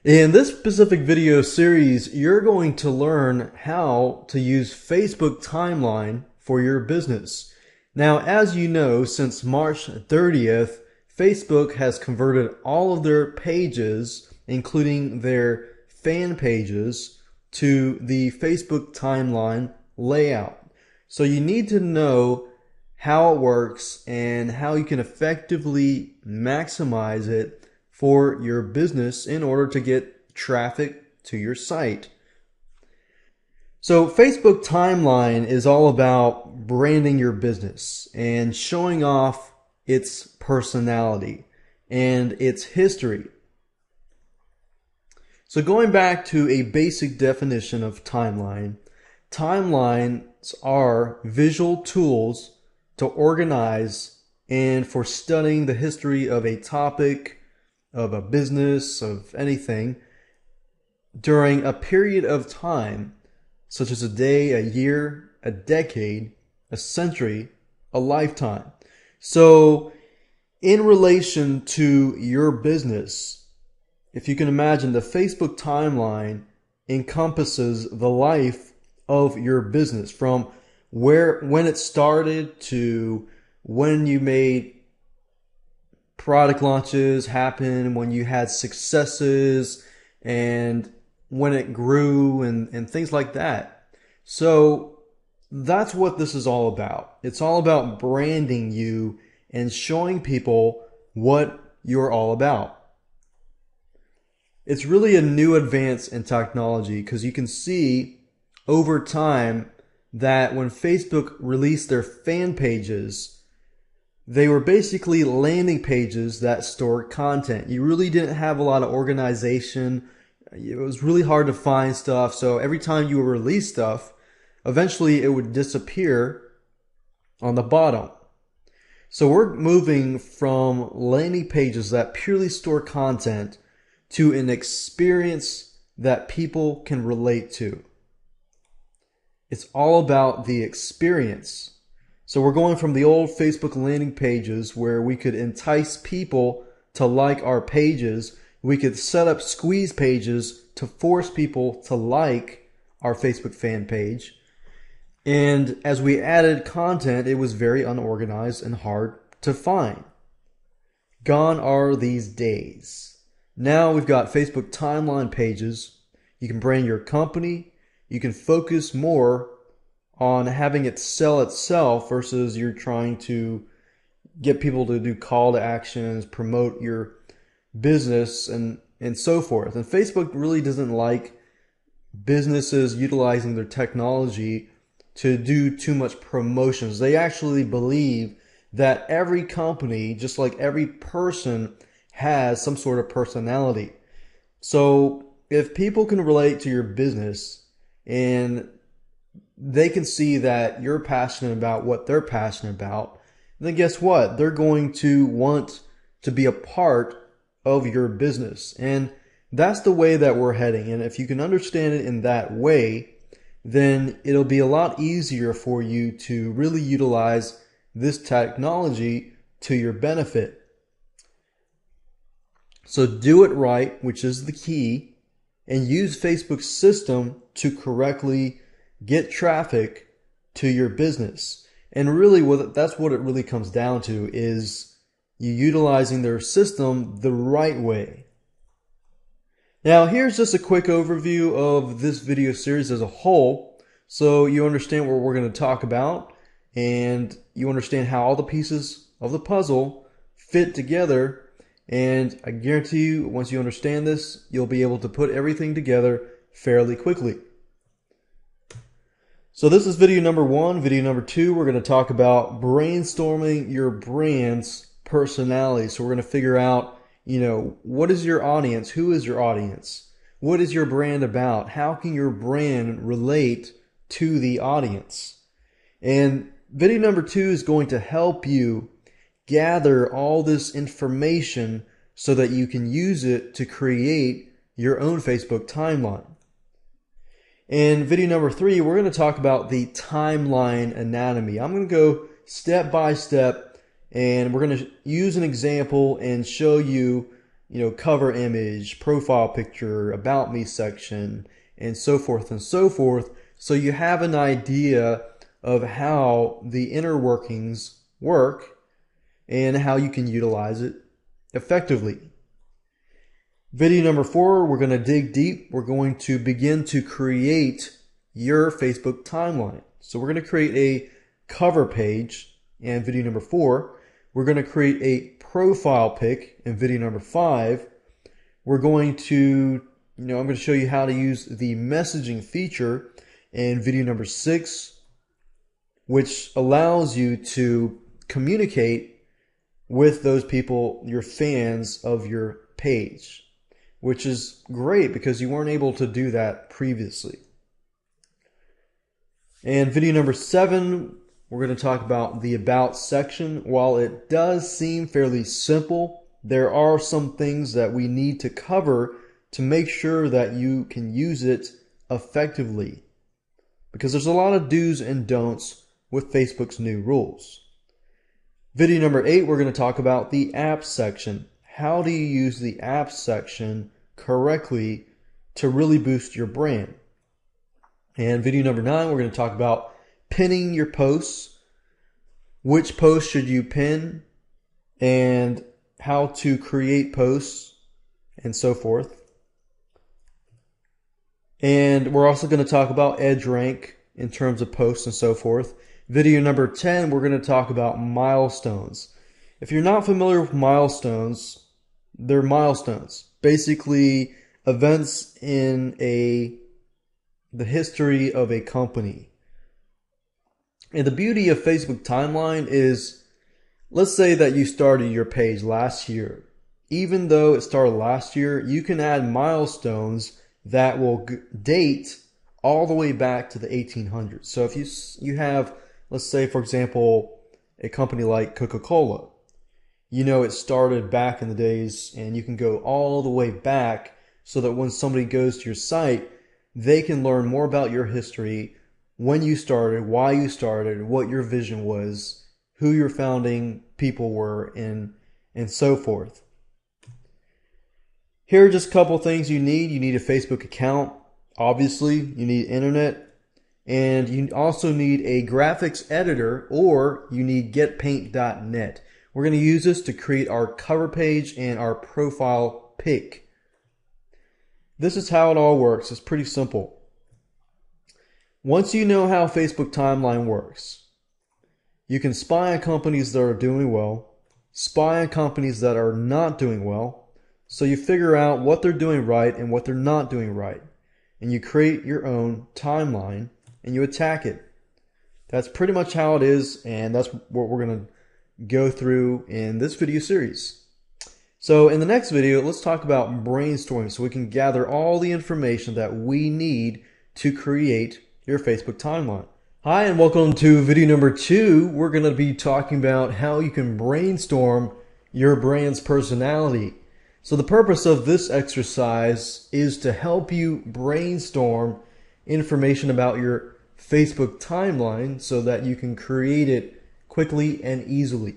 In this specific video series, you're going to learn how to use Facebook Timeline for your business. Now, as you know, since March 30th, Facebook has converted all of their pages, including their fan pages, to the Facebook Timeline layout. So you need to know how it works and how you can effectively maximize it for your business in order to get traffic to your site. So Facebook Timeline is all about branding your business and showing off its personality and its history. So going back to a basic definition of timeline, timelines are visual tools to organize and for studying the history of a topic, of a business, of anything, during a period of time, such as a day, a year, a decade, a century, a lifetime. So in relation to your business, if you can imagine, the Facebook timeline encompasses the life of your business from when it started to when you made product launches happen, when you had successes, and when it grew and things like that. So that's what this is all about. It's all about branding you and showing people what you're all about. It's really a new advance in technology because you can see over time that when Facebook released their fan pages, they were basically landing pages that stored content. You really didn't have a lot of organization. It was really hard to find stuff. So every time you would release stuff, eventually it would disappear on the bottom. So we're moving from landing pages that purely store content to an experience that people can relate to. It's all about the experience. So we're going from the old Facebook landing pages where we could entice people to like our pages. We could set up squeeze pages to force people to like our Facebook fan page. And as we added content, it was very unorganized and hard to find. Gone are these days. Now we've got Facebook timeline pages. You can brand your company. You can focus more on having it sell itself versus you're trying to get people to do call to actions, promote your business, and so forth. And Facebook really doesn't like businesses utilizing their technology to do too much promotions. They actually believe that every company, just like every person, has some sort of personality. So if people can relate to your business and they can see that you're passionate about what they're passionate about, then guess what? They're going to want to be a part of your business. And that's the way that we're heading. And if you can understand it in that way, then it'll be a lot easier for you to really utilize this technology to your benefit. So do it right, which is the key, and use Facebook's system to correctly get traffic to your business. And really that's what it really comes down to, is you utilizing their system the right way. Now here's just a quick overview of this video series as a whole, so you understand what we're going to talk about and you understand how all the pieces of the puzzle fit together. And I guarantee you, once you understand this, you'll be able to put everything together fairly quickly. So this is video number 1. Video number 2, we're going to talk about brainstorming your brand's personality. So we're going to figure out, what is your audience? Who is your audience? What is your brand about? How can your brand relate to the audience? And video number 2 is going to help you gather all this information so that you can use it to create your own Facebook timeline. In video number 3, we're going to talk about the timeline anatomy. I'm going to go step by step, and we're going to use an example and show you cover image, profile picture, about me section, and so forth and so forth. So you have an idea of how the inner workings work and how you can utilize it effectively. Video number 4, we're going to dig deep. We're going to begin to create your Facebook timeline. So we're going to create a cover page in video number 4. We're going to create a profile pic in video number 5. We're going to, I'm going to show you how to use the messaging feature in video number 6, which allows you to communicate with those people, your fans of your page, which is great because you weren't able to do that previously. And video number 7, we're going to talk about the About section. While it does seem fairly simple, there are some things that we need to cover to make sure that you can use it effectively, because there's a lot of do's and don'ts with Facebook's new rules. Video number 8, we're going to talk about the Apps section. How do you use the Apps section correctly to really boost your brand? And video number 9, we're going to talk about pinning your posts. Which posts should you pin, and how to create posts, and so forth. And we're also going to talk about EdgeRank in terms of posts and so forth. Video number 10, we're going to talk about milestones. If you're not familiar with milestones, they're milestones. Basically, events in the history of a company. And the beauty of Facebook Timeline is, let's say that you started your page last year. Even though it started last year, you can add milestones that will date all the way back to the 1800s. So if you have, let's say, for example, a company like Coca-Cola, it started back in the days, and you can go all the way back so that when somebody goes to your site, they can learn more about your history, when you started, why you started, what your vision was, who your founding people were, and so forth. Here are just a couple things you need. You need a Facebook account. Obviously, you need internet. And you also need a graphics editor, or you need getpaint.net. We're going to use this to create our cover page and our profile pic. This is how it all works. It's pretty simple. Once you know how Facebook Timeline works, you can spy on companies that are doing well, spy on companies that are not doing well, so you figure out what they're doing right and what they're not doing right. And you create your own timeline and you attack it. That's pretty much how it is, and that's what we're going to go through in this video series. So in the next video, let's talk about brainstorming so we can gather all the information that we need to create your Facebook timeline. Hi, and welcome to video number 2. We're going to be talking about how you can brainstorm your brand's personality. So the purpose of this exercise is to help you brainstorm information about your Facebook timeline so that you can create it quickly and easily.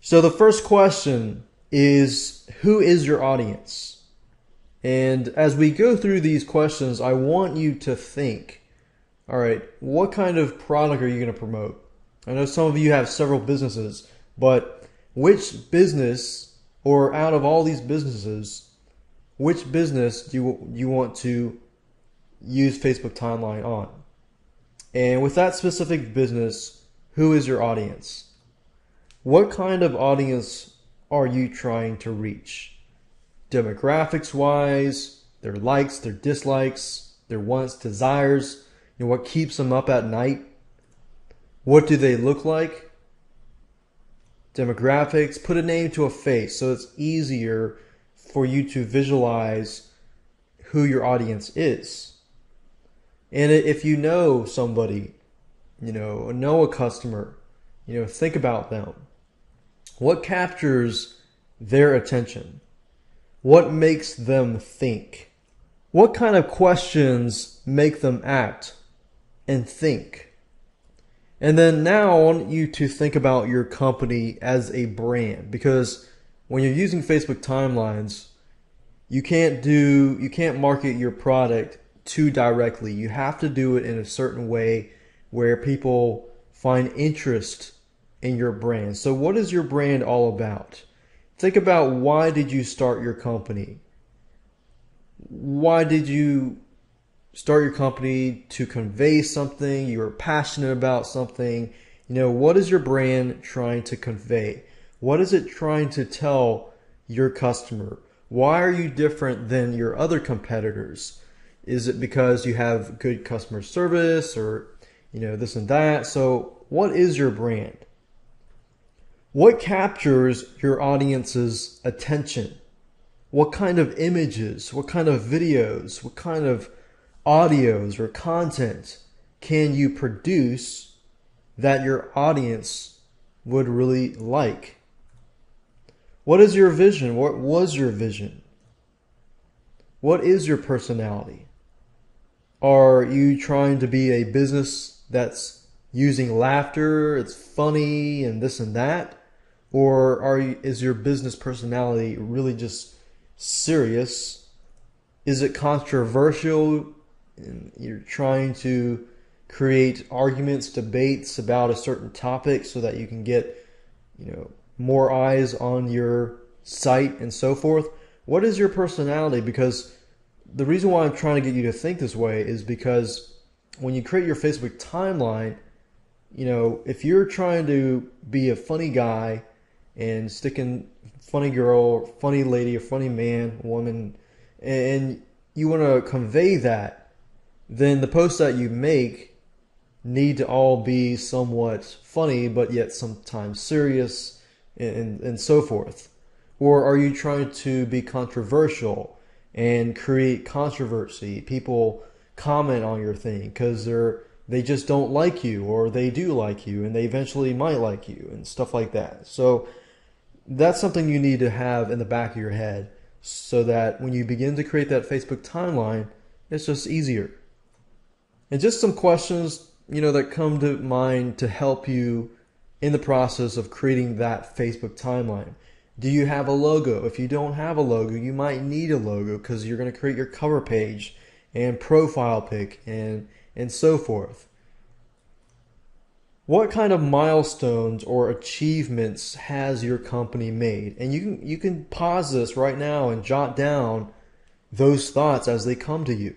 So the first question is, who is your audience? And as we go through these questions, I want you to think, all right, what kind of product are you going to promote? I know some of you have several businesses, but which business, or out of all these businesses, which business do you want to use Facebook Timeline on? And with that specific business, who is your audience? What kind of audience are you trying to reach? Demographics wise, their likes, their dislikes, their wants, desires, what keeps them up at night? What do they look like? Demographics, put a name to a face so it's easier for you to visualize who your audience is. And if you know somebody, know a customer, think about them. What captures their attention? What makes them think? What kind of questions make them act and think? And then now I want you to think about your company as a brand, because when you're using Facebook timelines, you can't market your product too directly. You have to do it in a certain way where people find interest in your brand. So what is your brand all about? Think about, why did you start your company? Why did you start your company? To convey something, you were passionate about something. What is your brand trying to convey? What is it trying to tell your customer? Why are you different than your other competitors? Is it because you have good customer service, or this and that? So what is your brand? What captures your audience's attention? What kind of images, what kind of videos, what kind of audios or content can you produce that your audience would really like? What is your vision? What was your vision? What is your personality? Are you trying to be a business that's using laughter, it's funny and this and that? Or is your business personality really just serious? Is it controversial? And you're trying to create arguments, debates about a certain topic so that you can get, more eyes on your site and so forth? What is your personality? Because the reason why I'm trying to get you to think this way is because when you create your Facebook timeline, if you're trying to be a funny guy and sticking funny girl, funny lady, or funny man, woman, and you want to convey that, then the posts that you make need to all be somewhat funny, but yet sometimes serious, and so forth. Or are you trying to be controversial and create controversy? People comment on your thing because they just don't like you, or they do like you and they eventually might like you, and stuff like that. So that's something you need to have in the back of your head, so that when you begin to create that Facebook timeline, it's just easier. And just some questions, that come to mind to help you in the process of creating that Facebook timeline. Do you have a logo? If you don't have a logo, you might need a logo because you're going to create your cover page and profile pic and so forth. What kind of milestones or achievements has your company made? And you can pause this right now and jot down those thoughts as they come to you.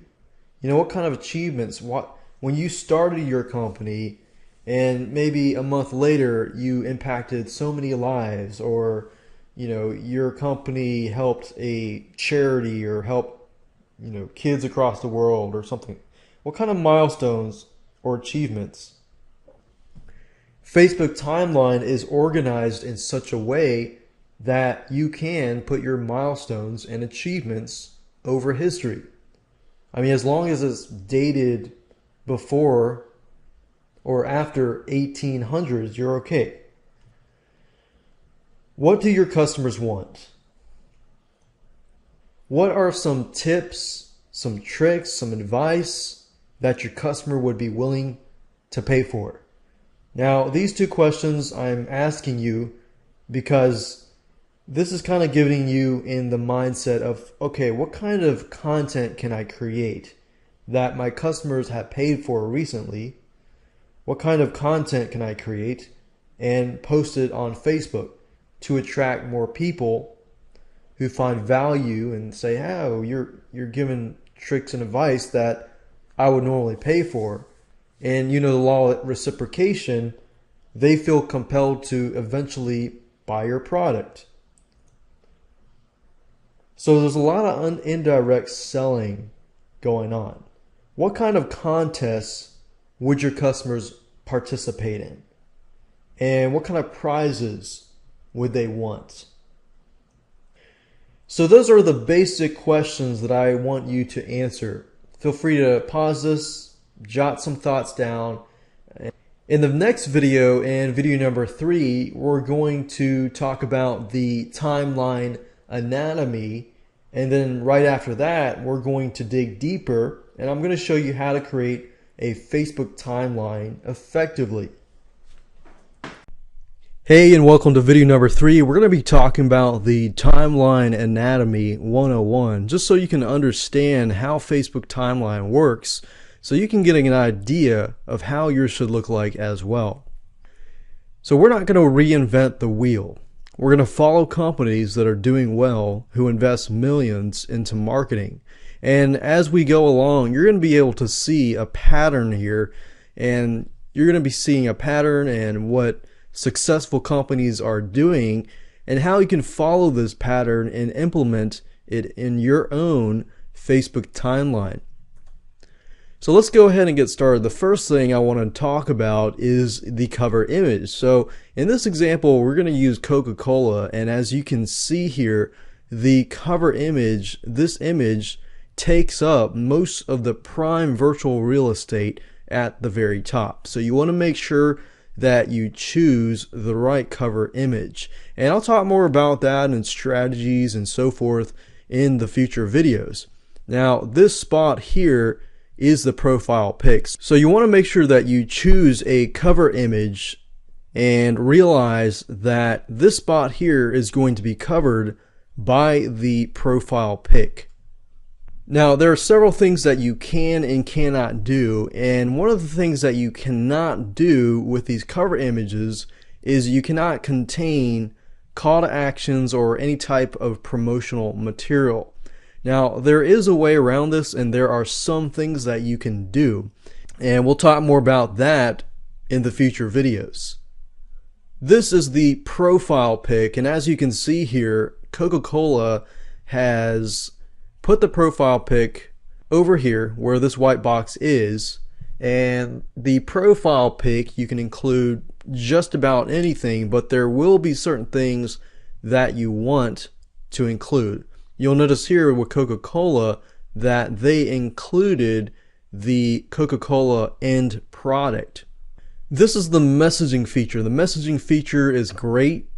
What kind of achievements? When you started your company and maybe a month later you impacted so many lives, or your company helped a charity or helped kids across the world or something. What kind of milestones or achievements? Facebook timeline is organized in such a way that you can put your milestones and achievements over history. I mean, as long as it's dated before or after 1800s, you're okay. What do your customers want? What are some tips, some tricks, some advice that your customer would be willing to pay for? Now, these two questions I'm asking you because this is kind of giving you in the mindset of, okay, what kind of content can I create that my customers have paid for recently? What kind of content can I create and post it on Facebook to attract more people who find value and say, oh, you're giving tricks and advice that I would normally pay for. And the law of reciprocation, they feel compelled to eventually buy your product. So there's a lot of indirect selling going on. What kind of contests would your customers participate in? And what kind of prizes would they want? So those are the basic questions that I want you to answer. Feel free to pause this, jot some thoughts down. In the next video, and video number 3, we're going to talk about the timeline anatomy. And then right after that, we're going to dig deeper, and I'm going to show you how to create a Facebook timeline effectively. Hey, and welcome to video number 3. We're going to be talking about the Timeline Anatomy 101, just so you can understand how Facebook Timeline works, so you can get an idea of how yours should look like as well. So we're not going to reinvent the wheel. We're going to follow companies that are doing well, who invest millions into marketing. And as we go along, you're going to be able to see a pattern here, and you're going to be seeing a pattern and what successful companies are doing and how you can follow this pattern and implement it in your own Facebook timeline. So let's go ahead and get started. The first thing I want to talk about is the cover image. So in this example, we're going to use Coca-Cola, and as you can see here, the cover image, this image takes up most of the prime virtual real estate at the very top. So you want to make sure that you choose the right cover image, and I'll talk more about that and strategies and so forth in the future videos. Now this spot here is the profile pics, so you want to make sure that you choose a cover image and realize that this spot here is going to be covered by the profile pic. Now there are several things that you can and cannot do, and one of the things that you cannot do with these cover images is you cannot contain call to actions or any type of promotional material. Now there is a way around this, and there are some things that you can do, and we'll talk more about that in the future videos. This is the profile pic, and as you can see here, Coca-Cola has put the profile pic over here where this white box is, and the profile pic you can include just about anything, but there will be certain things that you want to include. You'll notice here with Coca-Cola that they included the Coca-Cola end product. This is the messaging feature. The messaging feature is great.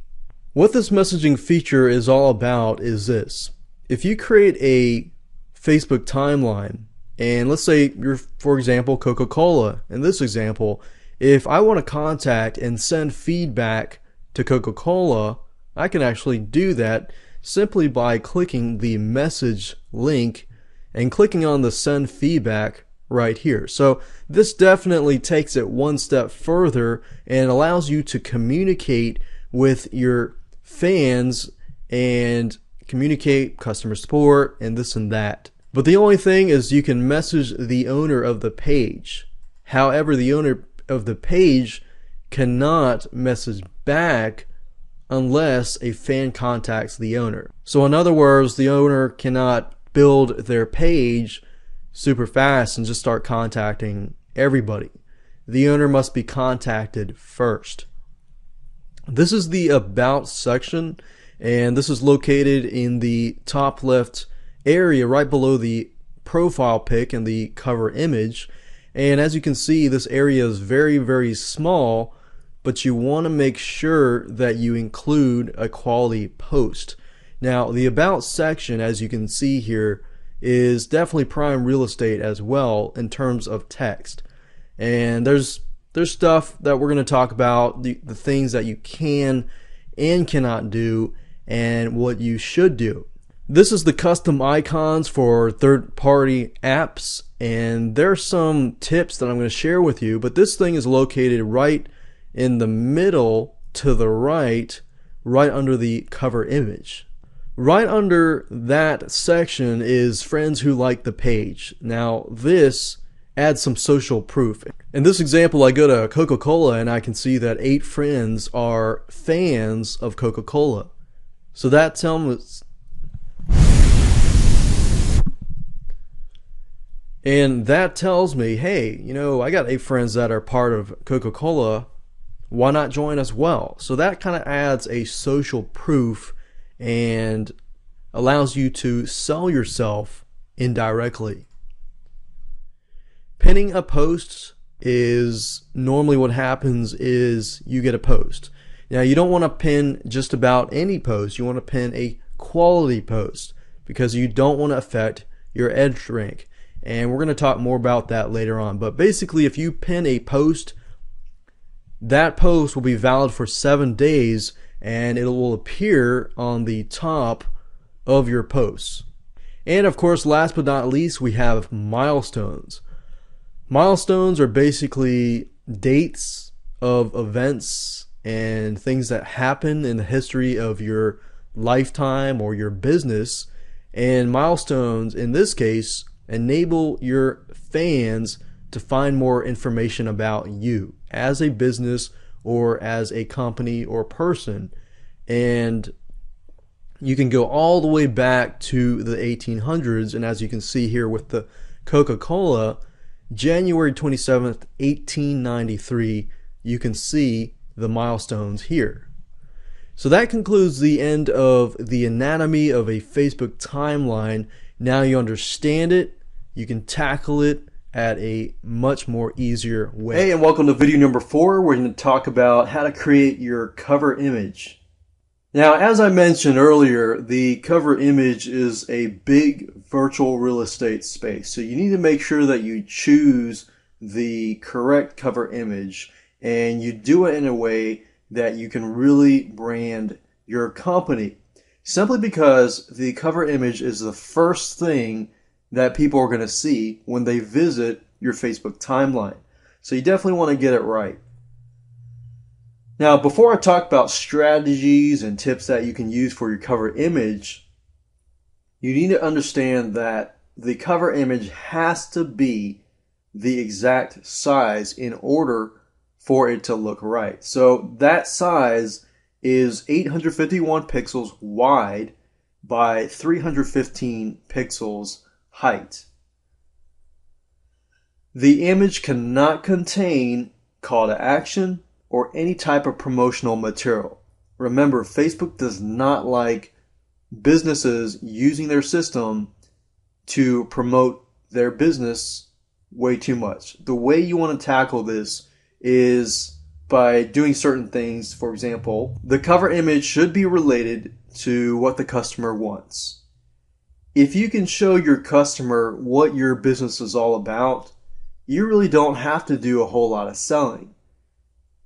What this messaging feature is all about is this. If you create a Facebook timeline, and let's say you're, for example, Coca-Cola, in this example, if I want to contact and send feedback to Coca-Cola, I can actually do that simply by clicking the message link and clicking on the send feedback right here. So this definitely takes it one step further and allows you to communicate with your fans and communicate customer support and this and that. But the only thing is you can message the owner of the page. However, the owner of the page cannot message back unless a fan contacts the owner. So in other words, the owner cannot build their page super fast and just start contacting everybody. The owner must be contacted first. This is the About section, and this is located in the top left area right below the profile pic and the cover image. And as you can see, this area is very small, but you want to make sure that you include a quality post. Now the About section, as you can see here, is definitely prime real estate as well in terms of text. And there's stuff that we're going to talk about, the things that you can and cannot do and what you should do. This is the custom icons for third-party apps, and there's some tips that I'm going to share with you, but this thing is located right in the middle to the right under the cover image. Right under that section is friends who like the page. Now this adds some social proof. In this example, I go to Coca-Cola and I can see that 8 friends are fans of Coca-Cola. So that tells me, hey, you know, I got 8 friends that are part of Coca-Cola. Why not join as well? So that kind of adds a social proof and allows you to sell yourself indirectly. Pinning a post is normally what happens is you get a post. Now you don't want to pin just about any post. You want to pin a quality post because you don't want to affect your edge rank. And we're going to talk more about that later on. But basically, if you pin a post, that post will be valid for 7 days, and it will appear on the top of your posts. And of course, last but not least, we have milestones. Milestones are basically dates of events and things that happen in the history of your lifetime or your business. And milestones, in this case, enable your fans to find more information about you as a business or as a company or person. And you can go all the way back to the 1800s, and as you can see here with the Coca-Cola, January 27th, 1893, you can see the milestones here. So that concludes the end of the anatomy of a Facebook timeline. Now you understand it, you can tackle it at a much more easier way. Hey, and welcome to video number 4. We're going to talk about how to create your cover image. Now, as I mentioned earlier, the cover image is a big virtual real estate space. So you need to make sure that you choose the correct cover image and you do it in a way that you can really brand your company. Simply because the cover image is the first thing that people are going to see when they visit your Facebook timeline. So you definitely want to get it right. Now, before I talk about strategies and tips that you can use for your cover image, you need to understand that the cover image has to be the exact size in order for it to look right. So that size is 851 pixels wide by 315 pixels height. The image cannot contain call to action or any type of promotional material. Remember, Facebook does not like businesses using their system to promote their business way too much. The way you want to tackle this is by doing certain things. For example, the cover image should be related to what the customer wants. If you can show your customer what your business is all about, you really don't have to do a whole lot of selling.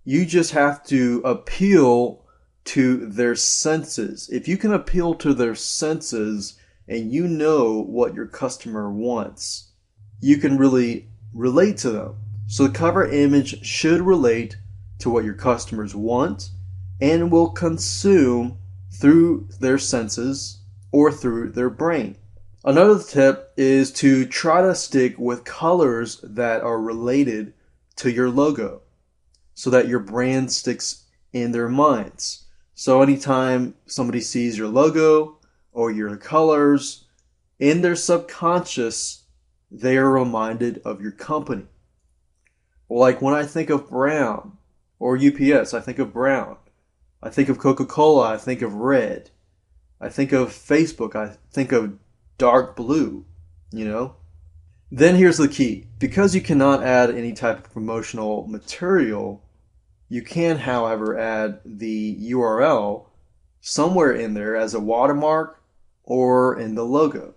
You just have to appeal to their senses. If you can appeal to their senses and you know what your customer wants, you can really relate to them. So the cover image should relate to what your customers want and will consume through their senses or through their brain. Another tip is to try to stick with colors that are related to your logo, so that your brand sticks in their minds. So anytime somebody sees your logo or your colors, in their subconscious, they are reminded of your company. Like when I think of Brown or UPS, I think of brown. I think of Coca-Cola, I think of red. I think of Facebook, I think of dark blue, you know? Then here's the key. Because you cannot add any type of promotional material, you can, however, add the URL somewhere in there as a watermark or in the logo.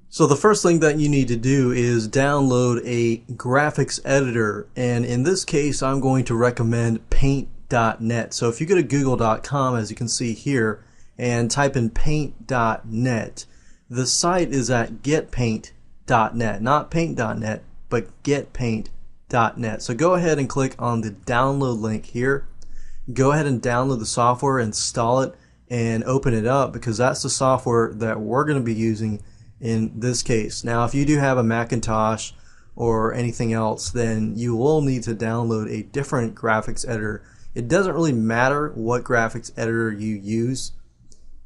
So the first thing that you need to do is download a graphics editor, and in this case I'm going to recommend paint.net. So if you go to google.com, as you can see here, and type in paint.net, the site is at getpaint.net, not paint.net, but getpaint.net. So go ahead and click on the download link here. Go ahead and download the software, install it, and open it up, because that's the software that we're going to be using in this case. Now, if you do have a Macintosh or anything else, then you will need to download a different graphics editor. It doesn't really matter what graphics editor you use,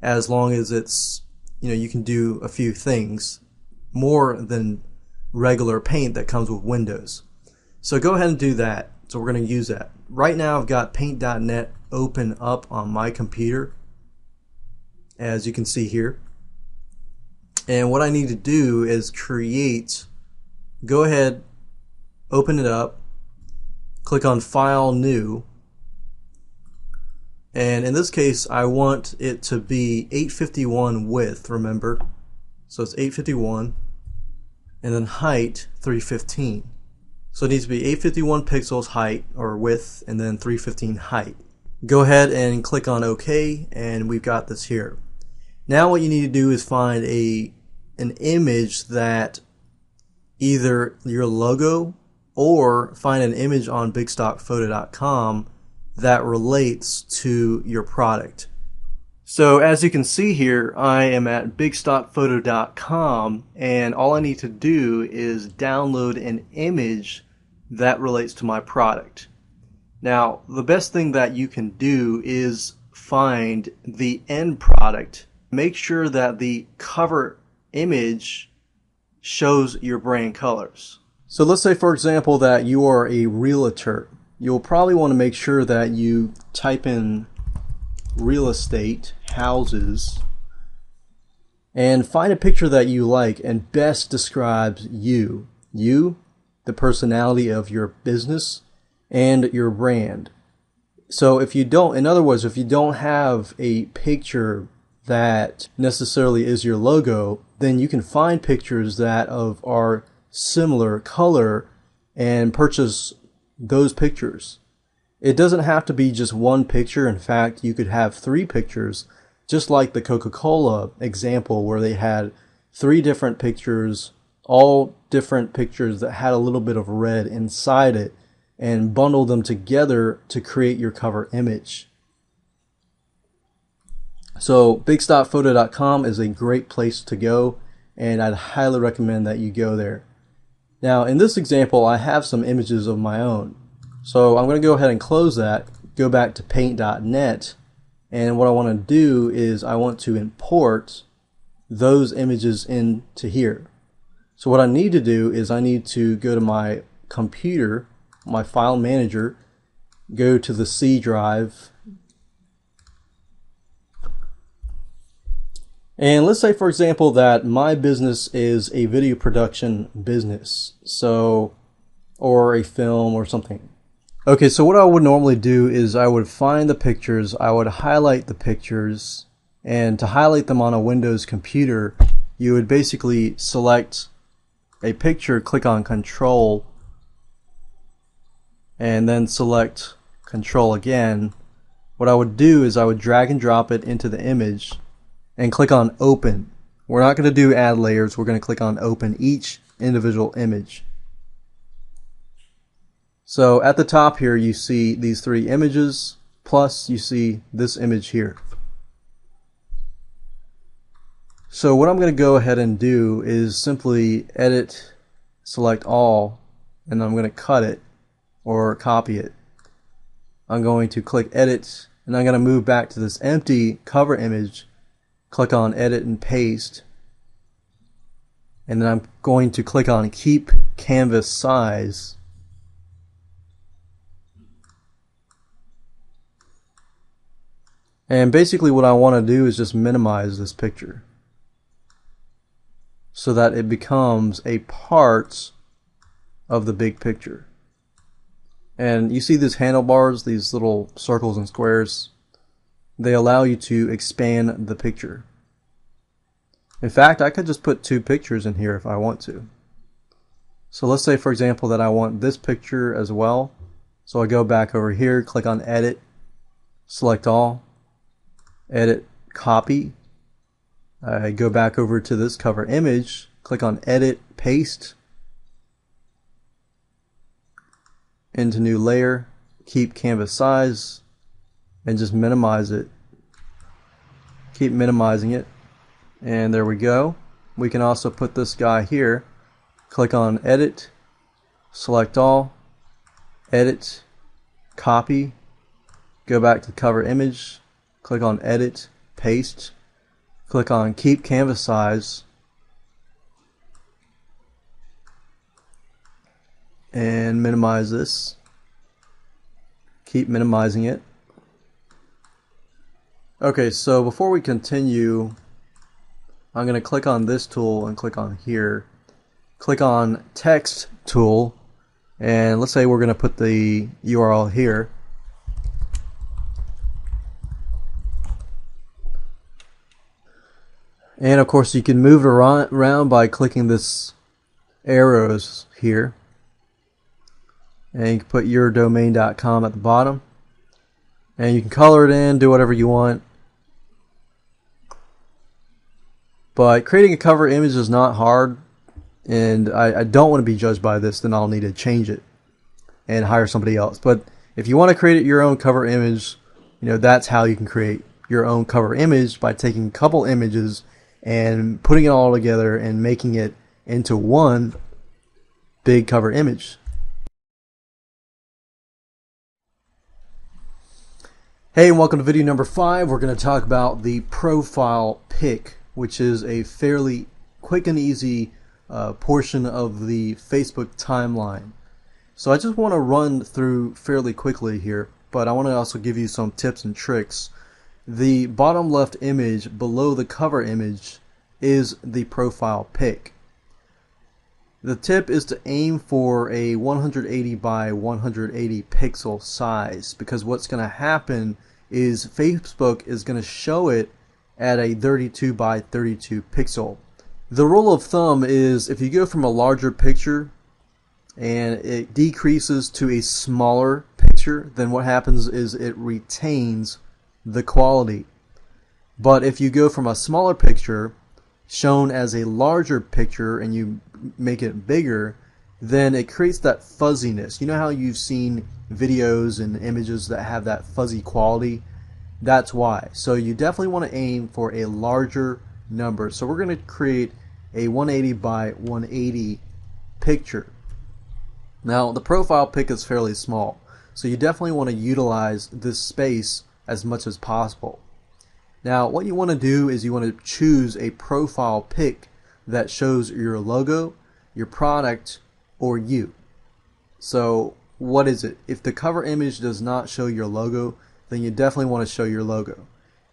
as long as it's, you can do a few things more than regular Paint that comes with Windows. So go ahead and do that. So we're going to use that. Right now I've got paint.net open up on my computer, as you can see here. And what I need to do is go ahead, open it up, click on File, New, and in this case I want it to be 851 width, remember. So it's 851, and then height 315. So it needs to be 851 pixels height or width and then 315 height. Go ahead and click on OK, and we've got this here. Now what you need to do is find an image that either your logo, or find an image on bigstockphoto.com that relates to your product. So as you can see here, I am at bigstockphoto.com, and all I need to do is download an image that relates to my product. Now, the best thing that you can do is find the end product. Make sure that the cover image shows your brand colors. So let's say, for example, that you are a realtor. You'll probably want to make sure that you type in real estate, houses, and find a picture that you like and best describes you, the personality of your business, and your brand. So if you don't, in other words, if you don't have a picture that necessarily is your logo, then you can find pictures that are similar color and purchase those pictures. It doesn't have to be just one picture. In fact, you could have 3 pictures, just like the Coca-Cola example where they had 3 different pictures, all different pictures that had a little bit of red inside it, and bundle them together to create your cover image. So bigstockphoto.com is a great place to go, and I'd highly recommend that you go there. Now in this example, I have some images of my own. So I'm going to go ahead and close that, go back to paint.net, and what I want to do is I want to import those images into here. So what I need to do is I need to go to my computer, my file manager, go to the C drive, and let's say, for example, that my business is a video production business, so, or a film or something. Okay, so what I would normally do is I would find the pictures, I would highlight the pictures, and to highlight them on a Windows computer, you would basically select a picture, click on Control, and then select Control again. What I would do is I would drag and drop it into the image and click on Open. We're not going to do add layers, we're going to click on Open each individual image. So at the top here you see these 3 images, plus you see this image here. So what I'm going to go ahead and do is simply edit, select all, and I'm going to cut it or copy it. I'm going to click edit, and I'm going to move back to this empty cover image, click on edit and paste, and then I'm going to click on keep canvas size. And basically what I want to do is just minimize this picture so that it becomes a part of the big picture. And you see these handlebars, these little circles and squares, they allow you to expand the picture. In fact, I could just put 2 pictures in here if I want to. So let's say, for example, that I want this picture as well. So I go back over here, click on edit, select all, edit, copy. I go back over to this cover image, click on edit, paste, into new layer, keep canvas size, and just minimize it. Keep minimizing it, and there we go. We can also put this guy here, click on edit, select all, edit, copy, go back to the cover image, click on edit, paste, click on keep canvas size, and minimize this. Keep minimizing it. Okay, so before we continue, I'm going to click on this tool and click on here. Click on text tool, and let's say we're going to put the URL here. And of course you can move it around by clicking this arrows here. and you can put yourdomain.com at the bottom, and you can color it in, do whatever you want. But creating a cover image is not hard, and I don't want to be judged by this. Then I'll need to change it and hire somebody else. But if you want to create your own cover image, that's how you can create your own cover image, by taking a couple images and putting it all together and making it into one big cover image. Hey, and welcome to video number 5. We're going to talk about the profile pic, which is a fairly quick and easy portion of the Facebook timeline. So I just want to run through fairly quickly here, but I want to also give you some tips and tricks. The bottom left image below the cover image is the profile pic. The tip is to aim for a 180 by 180 pixel size, because what's going to happen is Facebook is going to show it at a 32 by 32 pixel. The rule of thumb is if you go from a larger picture and it decreases to a smaller picture, then what happens is it retains the quality. But if you go from a smaller picture shown as a larger picture and you make it bigger, then it creates that fuzziness. You know how you've seen videos and images that have that fuzzy quality? That's why. So you definitely want to aim for a larger number. So we're going to create a 180 by 180 picture. Now the profile pic is fairly small, so you definitely want to utilize this space as much as possible. Now what you want to do is you want to choose a profile pic that shows your logo, your product, or you. So what is it? If the cover image does not show your logo, then you definitely want to show your logo.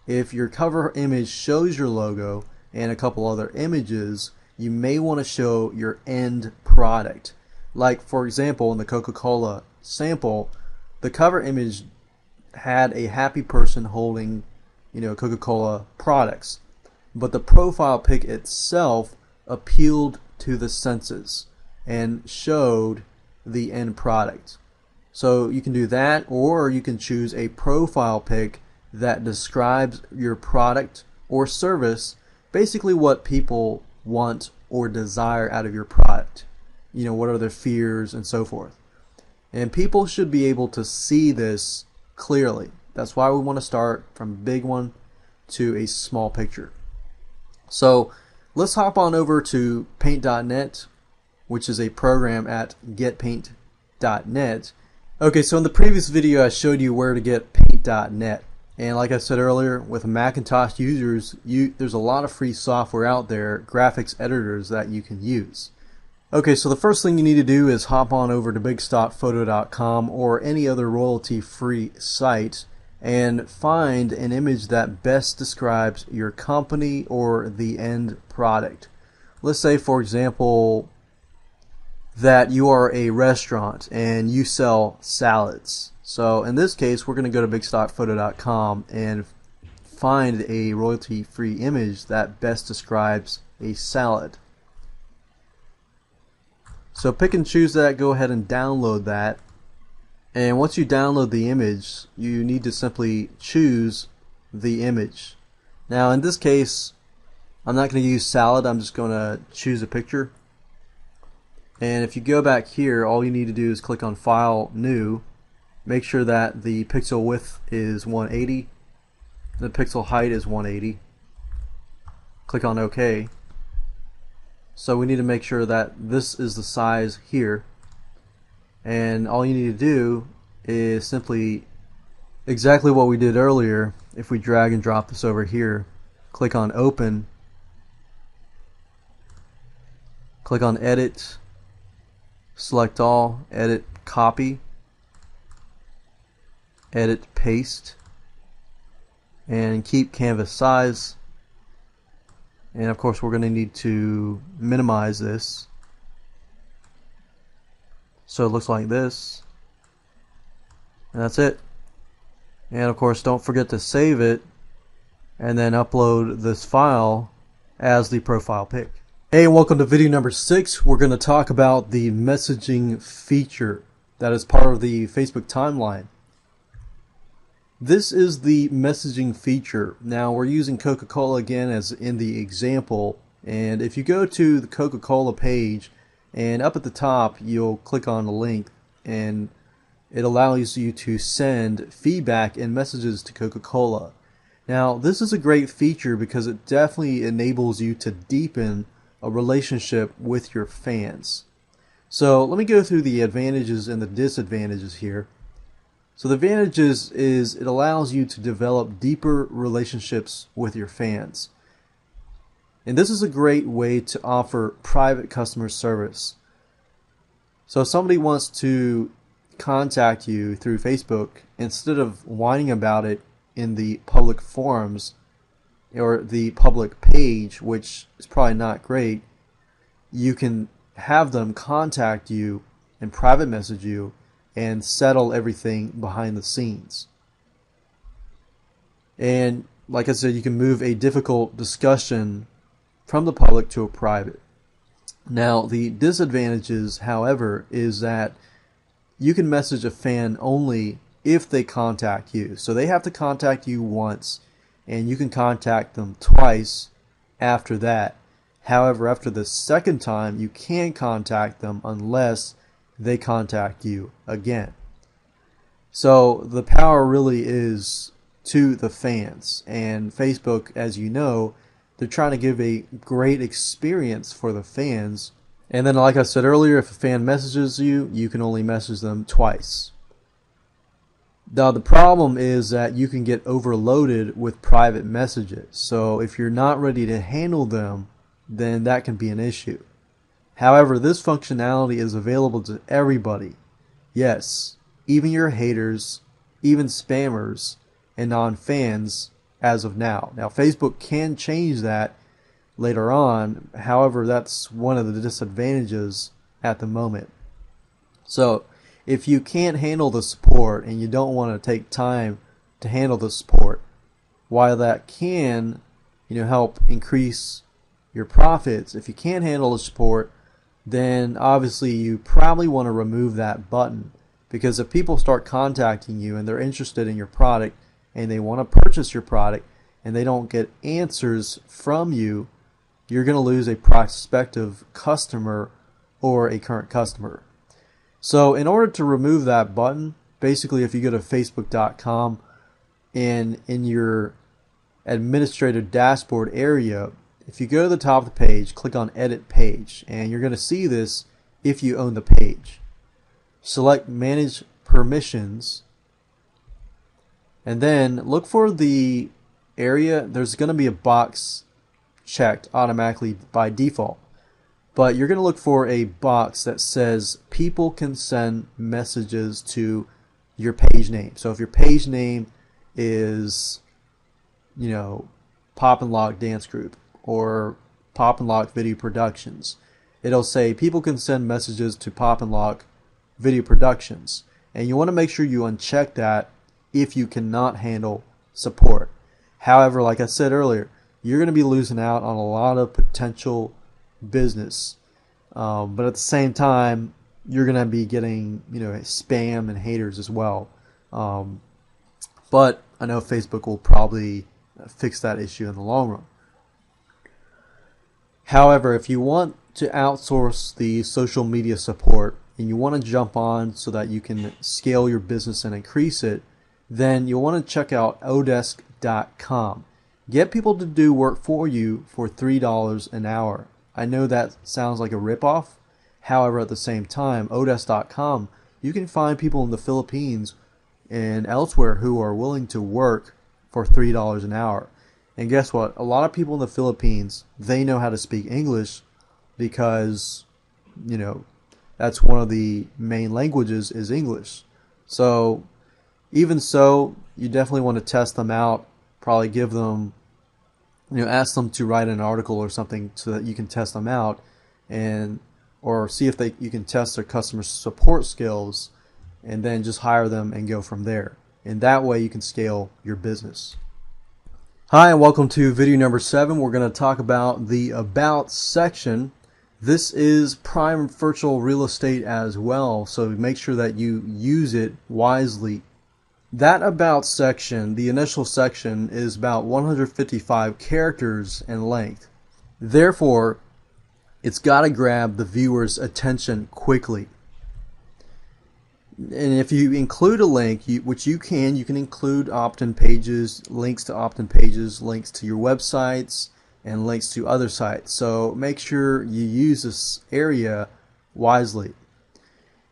If your cover image shows your logo and a couple other images, you may want to show your end product. Like for example, in the Coca-Cola sample, the cover image had a happy person holding, Coca-Cola products, but the profile pic itself appealed to the senses and showed the end product. So you can do that, or you can choose a profile pic that describes your product or service, basically what people want or desire out of your product. What are their fears and so forth. And people should be able to see this clearly. That's why we want to start from a big one to a small picture. So let's hop on over to paint.net, which is a program at getpaint.net. Okay, so in the previous video I showed you where to get paint.net. And like I said earlier, with Macintosh users, there's a lot of free software out there, graphics editors that you can use. Okay, so the first thing you need to do is hop on over to bigstockphoto.com or any other royalty-free site and find an image that best describes your company or the end product. Let's say, for example, that you are a restaurant and you sell salads. So in this case, we're going to go to bigstockphoto.com and find a royalty-free image that best describes a salad. So pick and choose that, go ahead and download that. And once you download the image, you need to simply choose the image. Now in this case, I'm not going to use salad, I'm just going to choose a picture. And if you go back here, all you need to do is click on File, New. Make sure that the pixel width is 180, the pixel height is 180. Click on OK. So we need to make sure that this is the size here, and all you need to do is simply exactly what we did earlier. If we drag and drop this over here, click on Open, click on Edit, select all, Edit Copy, Edit Paste, and keep canvas size. And of course we're going to need to minimize this so it looks like this, and that's it. And of course don't forget to save it and then upload this file as the profile pic. Hey, and welcome to video number 6. We're going to talk about the messaging feature. that is part of the Facebook timeline. This is the messaging feature. Now we're using Coca-Cola again as in the example, and if you go to the Coca-Cola page and up at the top you'll click on the link and it allows you to send feedback and messages to Coca-Cola. Now this is a great feature because it definitely enables you to deepen a relationship with your fans. So let me go through the advantages and the disadvantages here. So the advantages is it allows you to develop deeper relationships with your fans. And this is a great way to offer private customer service. So if somebody wants to contact you through Facebook, instead of whining about it in the public forums or the public page, which is probably not great, you can have them contact you and private message you and settle everything behind the scenes. And like I said, you can move a difficult discussion from the public to a private. Now the disadvantages, however, is that you can message a fan only if they contact you. So they have to contact you once and you can contact them twice after that. However, after the second time, you can't contact them unless they contact you again. So the power really is to the fans, and Facebook, as you know, they're trying to give a great experience for the fans. And then like I said earlier, if a fan messages you, you can only message them twice. Now the problem is that you can get overloaded with private messages. So if you're not ready to handle them, then that can be an issue. However, this functionality is available to everybody. Yes, even your haters, even spammers, and non-fans as of now. Now, Facebook can change that later on. However, that's one of the disadvantages at the moment. So, if you can't handle the support and you don't want to take time to handle the support, while that can, help increase your profits, if you can't handle the support, then obviously you probably want to remove that button, because if people start contacting you and they're interested in your product and they want to purchase your product and they don't get answers from you, you're going to lose a prospective customer or a current customer. So in order to remove that button, basically if you go to facebook.com and in your administrative dashboard area, if you go to the top of the page, click on Edit Page, and you're going to see this if you own the page. Select Manage Permissions, and then look for the area. There's going to be a box checked automatically by default, but you're going to look for a box that says people can send messages to your page name. So if your page name is, Pop and Lock Dance Group or Pop and Lock Video Productions, it'll say people can send messages to Pop and Lock Video Productions, and you want to make sure you uncheck that if you cannot handle support. However, like I said earlier, you're going to be losing out on a lot of potential business, but at the same time you're going to be getting spam and haters as well. But I know Facebook will probably fix that issue in the long run. However, if you want to outsource the social media support and you want to jump on so that you can scale your business and increase it, then you'll want to check out Odesk.com. Get people to do work for you for $3 an hour. I know that sounds like a ripoff. However, at the same time, Odesk.com, you can find people in the Philippines and elsewhere who are willing to work for $3 an hour. And guess what? A lot of people in the Philippines, they know how to speak English because, that's one of the main languages is English. So even so, you definitely want to test them out. Probably give them, ask them to write an article or something so that you can test them out, or see if you can test their customer support skills, and then just hire them and go from there. And that way you can scale your business. Hi, and welcome to video number 7. We're going to talk about the About section. This is prime virtual real estate as well, so make sure that you use it wisely. That about section, the initial section, is about 155 characters in length. Therefore, it's got to grab the viewer's attention quickly. And if you include a link, which you can include opt-in pages, links to opt-in pages, links to your websites, and links to other sites. So make sure you use this area wisely.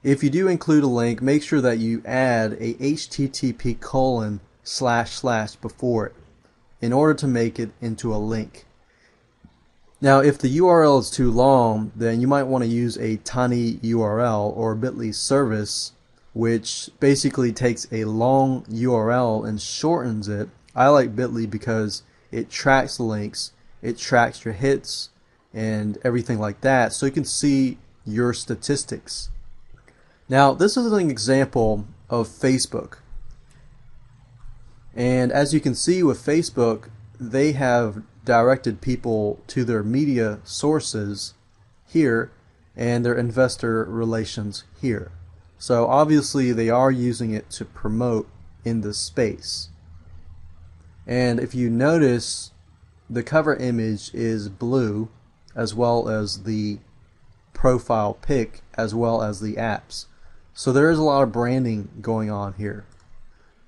If you do include a link, make sure that you add a http:// before it in order to make it into a link. Now, if the URL is too long, then you might want to use a tinyURL or bit.ly service, which basically takes a long URL and shortens it. I like bit.ly because it tracks the links, it tracks your hits and everything like that, so you can see your statistics. Now, this is an example of Facebook. And as you can see with Facebook, they have directed people to their media sources here and their investor relations here. So obviously they are using it to promote in this space. And if you notice, the cover image is blue, as well as the profile pic, as well as the apps. So there is a lot of branding going on here.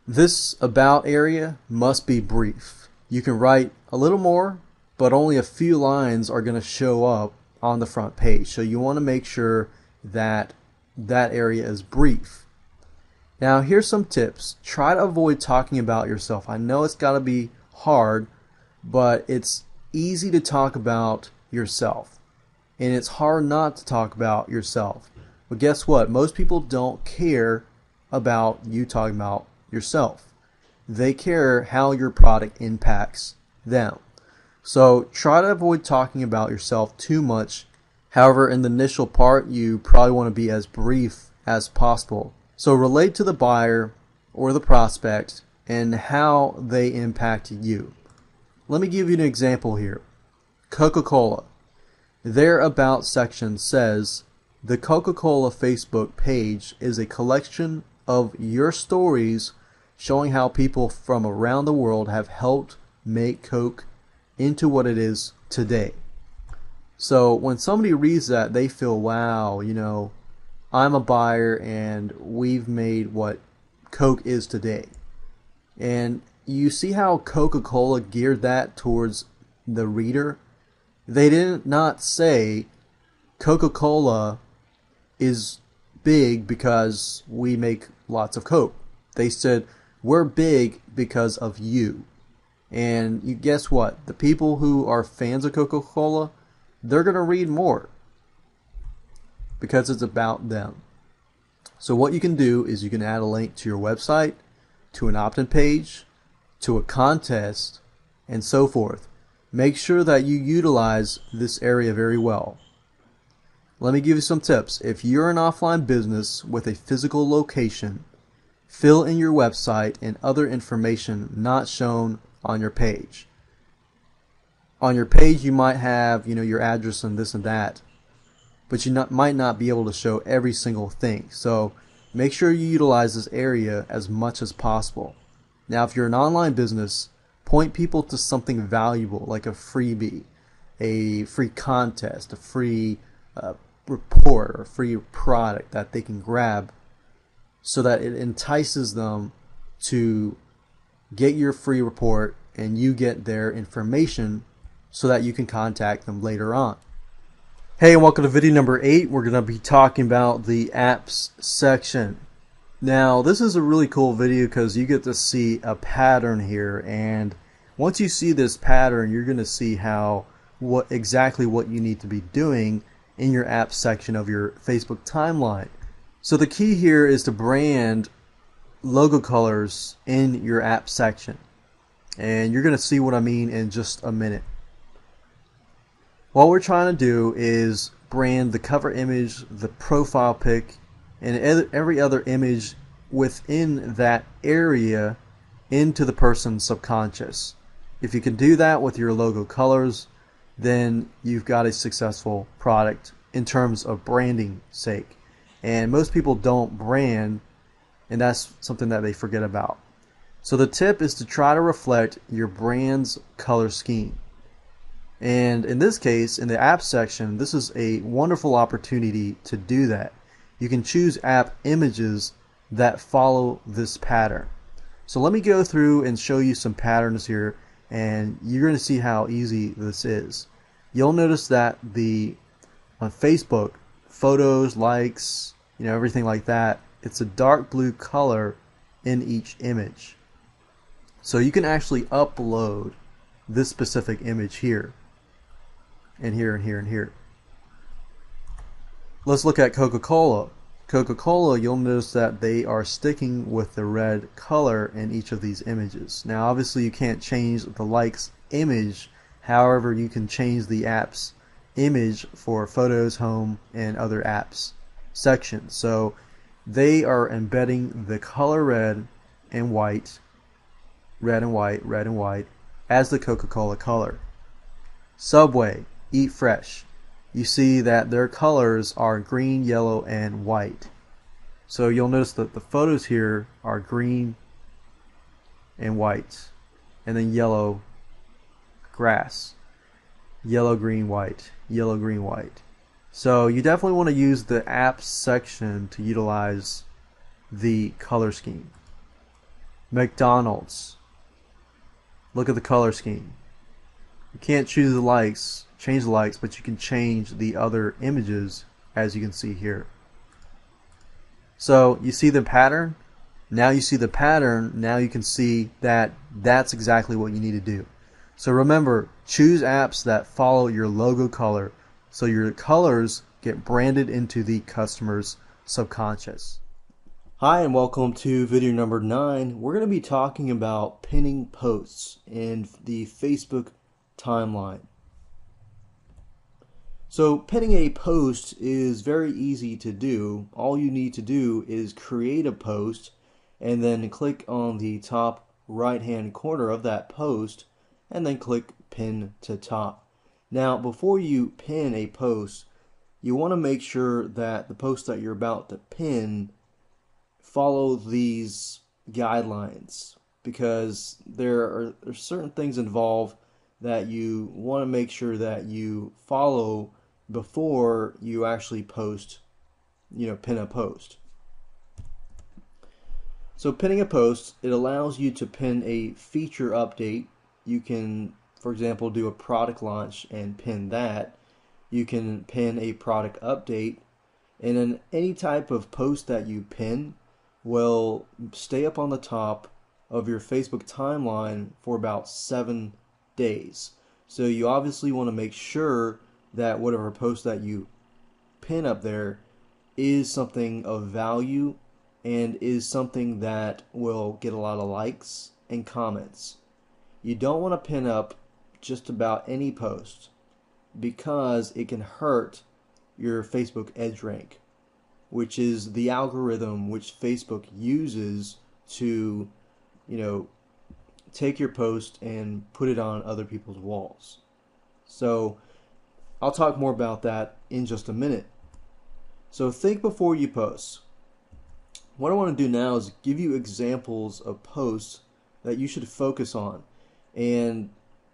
This about area must be brief. You can write a little more, but only a few lines are going to show up on the front page. So you want to make sure that that area is brief. Now here's some tips. Try to avoid talking about yourself. I know it's got to be hard, but it's easy to talk about yourself. And it's hard not to talk about yourself. But guess what? Most people don't care about you talking about yourself. They care how your product impacts them. So try to avoid talking about yourself too much. However, in the initial part, you probably want to be as brief as possible. So relate to the buyer or the prospect and how they impact you. Let me give you an example here. Coca-Cola. Their About section says, the Coca-Cola Facebook page is a collection of your stories showing how people from around the world have helped make Coke into what it is today. So when somebody reads that, they feel, wow, you know, I'm a buyer and we've made what Coke is today. And you see how Coca-Cola geared that towards the reader? They did not say Coca-Cola is big because we make lots of Coke. They said we're big because of you. And you guess what? The people who are fans of Coca-Cola, they're going to read more because it's about them. So what you can do is you can add a link to your website, to an opt-in page, to a contest, and so forth. Make sure that you utilize this area very well. Let me give you some tips. If you're an offline business with a physical location, fill in your website and other information not shown on your page. On your page you might have, your address and this and that, but you might not be able to show every single thing. So make sure you utilize this area as much as possible. Now if you're an online business, point people to something valuable like a freebie, a free contest, a free report, or a free product that they can grab so that it entices them to get your free report and you get their information so that you can contact them later on. Hey, and welcome to video number 8. We're going to be talking about the apps section. Now, this is a really cool video because you get to see a pattern here, and once you see this pattern, you're going to see exactly what you need to be doing in your apps section of your Facebook timeline. So the key here is to brand logo colors in your app section, and you're going to see what I mean in just a minute. What we're trying to do is brand the cover image, the profile pic, and every other image within that area into the person's subconscious. If you can do that with your logo colors, then you've got a successful product in terms of branding sake. And most people don't brand, and that's something that they forget about. So the tip is to try to reflect your brand's color scheme. And in this case, in the app section, this is a wonderful opportunity to do that. You can choose app images that follow this pattern. So let me go through and show you some patterns here, and you're going to see how easy this is. You'll notice that on Facebook, photos, likes, everything like that, it's a dark blue color in each image. So you can actually upload this specific image here, and here, and here, and here. Let's look at Coca-Cola. Coca-Cola, you'll notice that they are sticking with the red color in each of these images. Now obviously you can't change the likes image, however you can change the app's image for photos, home, and other apps sections. So they are embedding the color red and white, red and white, red and white as the Coca-Cola color. Subway, Eat Fresh. You see that their colors are green, yellow, and white. So you'll notice that the photos here are green and white, and then yellow grass, yellow, green, white, yellow, green, white. So you definitely want to use the apps section to utilize the color scheme. McDonald's. Look at the color scheme. You can't choose the likes, change the likes, but you can change the other images, as you can see here. So you see the pattern. Now you see the pattern. Now you can see that that's exactly what you need to do. So remember, choose apps that follow your logo color so your colors get branded into the customer's subconscious. Hi, and welcome to video number 9. We're going to be talking about pinning posts in the Facebook timeline. So pinning a post is very easy to do. All you need to do is create a post and then click on the top right hand corner of that post and then click pin to top. Now before you pin a post, you want to make sure that the post that you're about to pin follow these guidelines, because there are certain things involved that you want to make sure that you follow before you actually post, pin a post. So pinning a post, it allows you to pin a feature update. You can, for example, do a product launch and pin that. You can pin a product update, and then any type of post that you pin will stay up on the top of your Facebook timeline for about 7 days. So you obviously want to make sure that whatever post that you pin up there is something of value and is something that will get a lot of likes and comments. You don't want to pin up just about any post, because it can hurt your Facebook EdgeRank, which is the algorithm which Facebook uses to, take your post and put it on other people's walls. So I'll talk more about that in just a minute. So think before you post. What I want to do now is give you examples of posts that you should focus on, and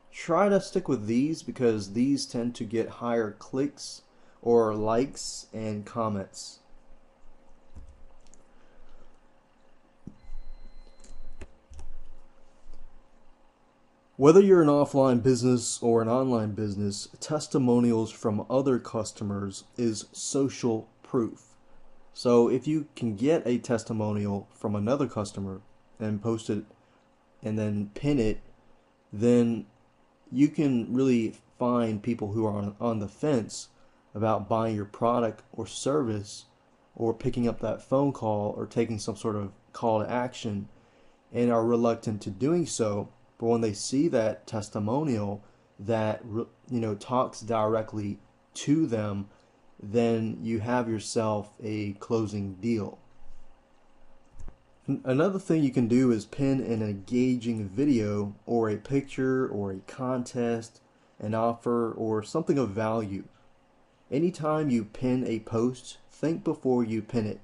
try to stick with these because these tend to get higher clicks or likes and comments. Whether you're an offline business or an online business, testimonials from other customers is social proof. So if you can get a testimonial from another customer and post it and then pin it, then you can really find people who are on the fence about buying your product or service, or picking up that phone call or taking some sort of call to action, and are reluctant to doing so. But when they see that testimonial that talks directly to them, then you have yourself a closing deal. Another thing you can do is pin an engaging video or a picture or a contest an offer, or something of value. Anytime you pin a post, think before you pin it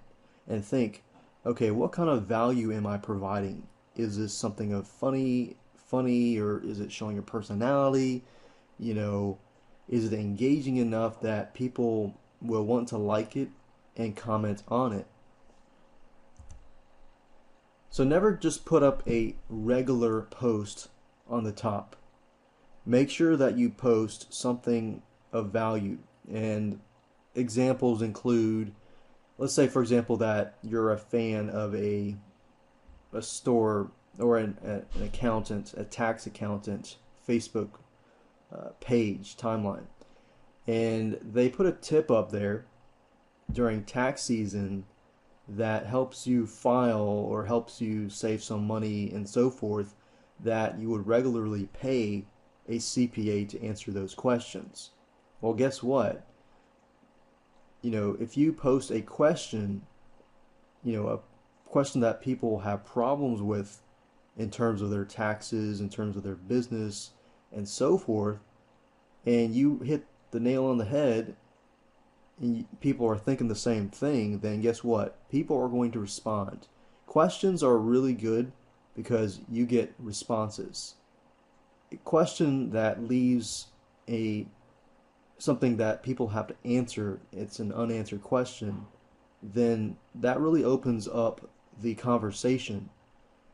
and think, okay, what kind of value am I providing? Is this something of funny, or is it showing your personality? You know, is it engaging enough that people will want to like it and comment on it? So never just put up a regular post on the top. Make sure that you post something of value. And examples include, let's say for example that you're a fan of a store or an accountant, a tax accountant Facebook page timeline, and they put a tip up there during tax season that helps you file or helps you save some money and so forth, that you would regularly pay a CPA to answer those questions. Well, guess what? If you post a question, a question that people have problems with in terms of their taxes, in terms of their business, and so forth, and you hit the nail on the head, and people are thinking the same thing, then guess what? People are going to respond. Questions are really good because you get responses. A question that leaves something that people have to answer, it's an unanswered question, then that really opens up the conversation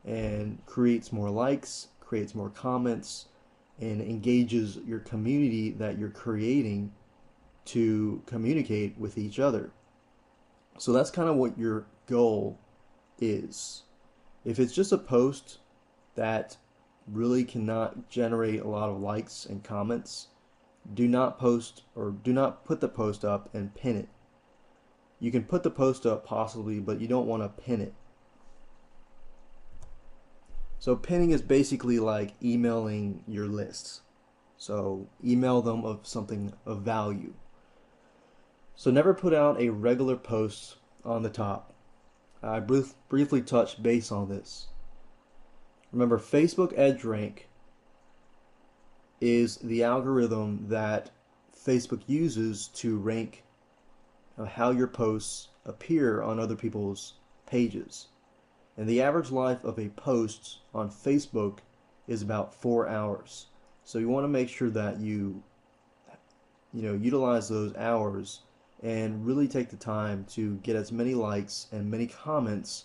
and creates more likes, creates more comments, and engages your community that you're creating to communicate with each other. So that's kind of what your goal is. If it's just a post that really cannot generate a lot of likes and comments, do not post or do not put the post up and pin it. You can put the post up possibly, but you don't want to pin it. So pinning is basically like emailing your lists. So email them of something of value. So never put out a regular post on the top. I briefly touched base on this. Remember, Facebook EdgeRank is the algorithm that Facebook uses to rank how your posts appear on other people's pages. And the average life of a post on Facebook is about 4 hours. So you want to make sure that you utilize those hours and really take the time to get as many likes and many comments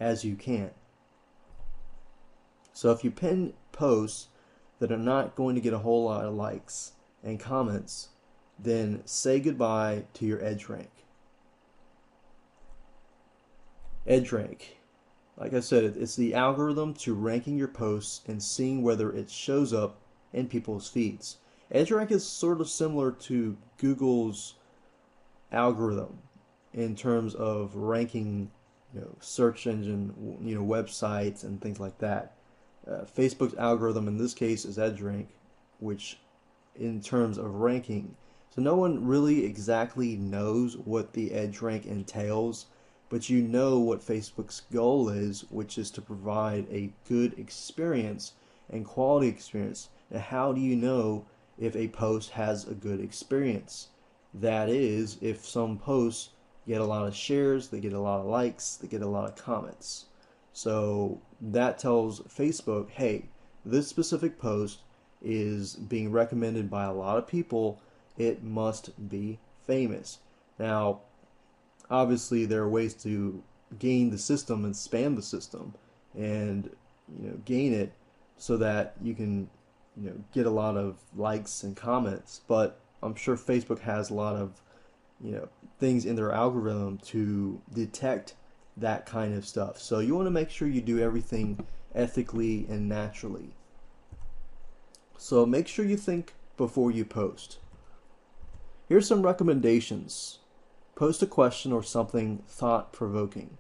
as you can. So if you pin posts that are not going to get a whole lot of likes and comments, then say goodbye to your EdgeRank. EdgeRank, like I said, it's the algorithm to ranking your posts and seeing whether it shows up in people's feeds. EdgeRank is sort of similar to Google's algorithm in terms of ranking, search engine, websites and things like that. Facebook's algorithm in this case is EdgeRank, which in terms of ranking. So no one really exactly knows what the EdgeRank entails, but you know what Facebook's goal is, which is to provide a good experience and quality experience. Now, how do you know if a post has a good experience? That is, if some posts get a lot of shares, they get a lot of likes, they get a lot of comments. So that tells Facebook, hey, this specific post is being recommended by a lot of people. It must be famous. Now, obviously, there are ways to game the system and spam the system and gain it so that you can get a lot of likes and comments. But I'm sure Facebook has a lot of things in their algorithm to detect that kind of stuff. So you want to make sure you do everything ethically and naturally. So make sure you think before you post. Here's some recommendations. Post a question or something thought-provoking.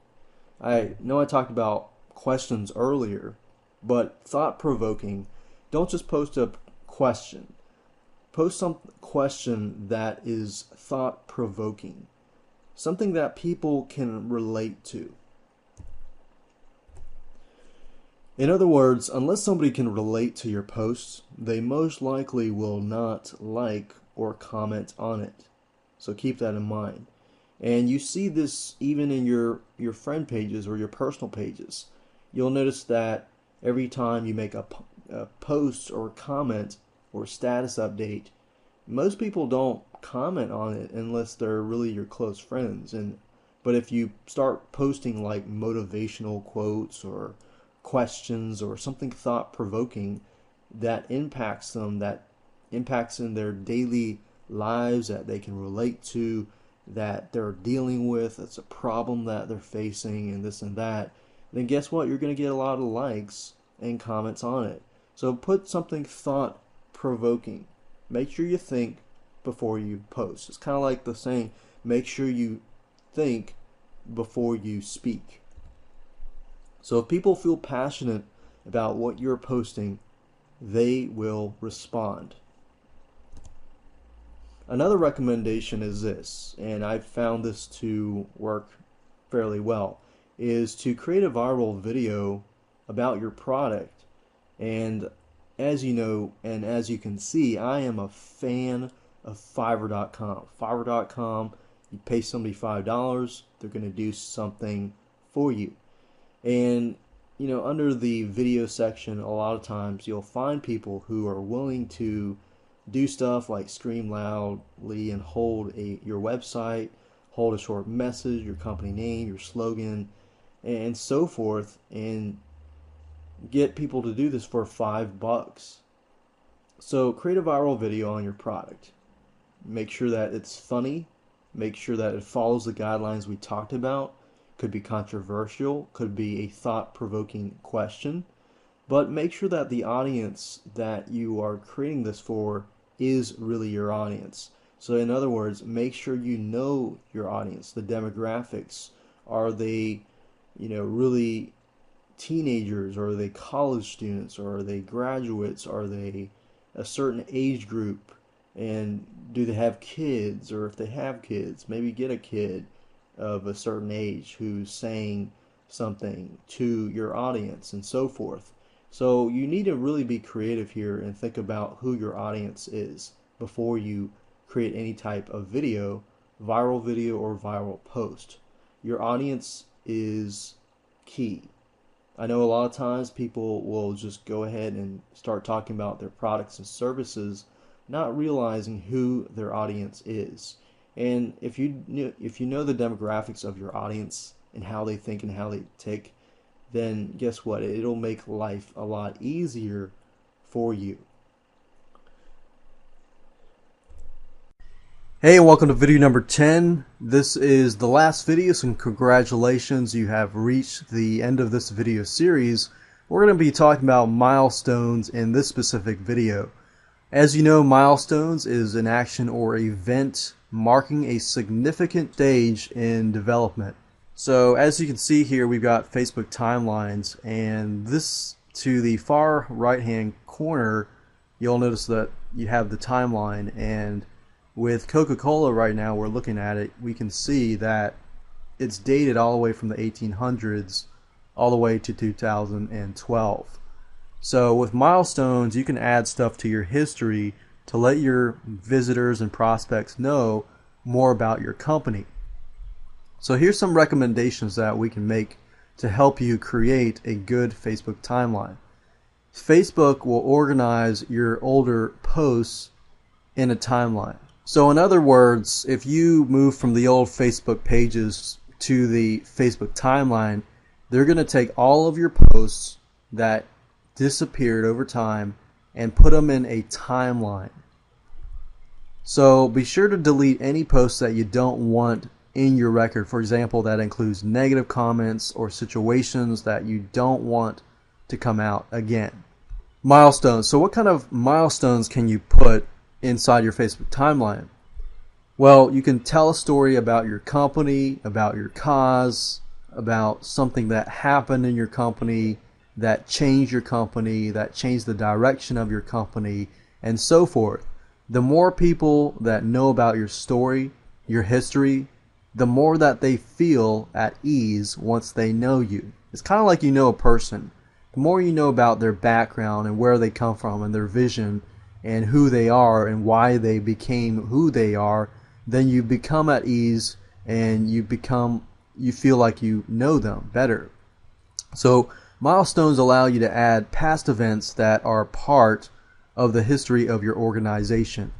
I know I talked about questions earlier, but thought-provoking, don't just post a question. Post some question that is thought-provoking. Something that people can relate to. In other words, unless somebody can relate to your posts, they most likely will not like or comment on it. So keep that in mind. And you see this even in your friend pages or your personal pages. You'll notice that every time you make a post or comment or status update, most people don't comment on it unless they're really your close friends. But if you start posting like motivational quotes or questions or something thought provoking that impacts them, that impacts in their daily lives, that they can relate to, that they're dealing with, it's a problem that they're facing, and this and that, then guess what? You're going to get a lot of likes and comments on it. So put something thought provoking. Make sure you think before you post. It's kind of like the saying, make sure you think before you speak. So if people feel passionate about what you're posting, they will respond. Another recommendation is this, and I've found this to work fairly well, is to create a viral video about your product. And as you know, and as you can see, I am a fan of Fiverr.com. Fiverr.com, you pay somebody $5, they're going to do something for you. And under the video section, a lot of times you'll find people who are willing to do stuff like scream loudly and hold your website, hold a short message, your company name, your slogan, and so forth, and get people to do this for $5. So create a viral video on your product. Make sure that it's funny. Make sure that it follows the guidelines we talked about. Could be controversial, could be a thought-provoking question, but make sure that the audience that you are creating this for is really your audience. So in other words, make sure you know your audience, the demographics. Are they, really teenagers, or are they college students, or are they graduates, are they a certain age group, and do they have kids, or if they have kids, maybe get a kid of a certain age who's saying something to your audience, and so forth. So you need to really be creative here and think about who your audience is before you create any type of video, viral video or viral post. Your audience is key. I know a lot of times people will just go ahead and start talking about their products and services, not realizing who their audience is. And if you know the demographics of your audience and how they think and how they tick, then guess what? It'll make life a lot easier for you. Hey, and welcome to video number 10. This is the last video, so congratulations, you have reached the end of this video series. We're going to be talking about milestones in this specific video. As you know, milestones is an action or event marking a significant stage in development. So as you can see here, we've got Facebook timelines, and this to the far right hand corner, you'll notice that you have the timeline, and with Coca-Cola right now, we're looking at it, we can see that it's dated all the way from the 1800s all the way to 2012. So with milestones, you can add stuff to your history to let your visitors and prospects know more about your company. So here's some recommendations that we can make to help you create a good Facebook timeline. Facebook will organize your older posts in a timeline. So in other words, if you move from the old Facebook pages to the Facebook timeline, they're going to take all of your posts that disappeared over time and put them in a timeline. So be sure to delete any posts that you don't want in your record. For example, that includes negative comments or situations that you don't want to come out again. Milestones. So what kind of milestones can you put inside your Facebook timeline? Well, you can tell a story about your company, about your cause, about something that happened in your company, that changed your company, that changed the direction of your company, and so forth. The more people that know about your story, your history, the more that they feel at ease once they know you. It's kind of like you know a person. The more you know about their background and where they come from and their vision and who they are and why they became who they are, then you become at ease and you feel like you know them better. So milestones allow you to add past events that are part of the history of your organization.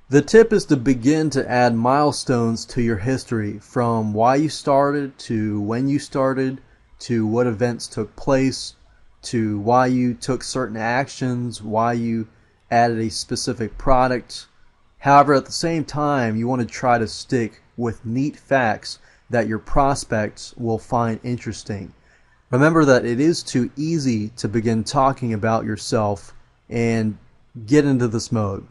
The tip is to begin to add milestones to your history, from why you started to when you started to what events took place to why you took certain actions, why you added a specific product. However, at the same time, you want to try to stick with neat facts that your prospects will find interesting. Remember that it is too easy to begin talking about yourself and get into this mode.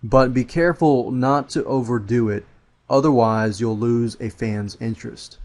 But be careful not to overdo it, otherwise you'll lose a fan's interest.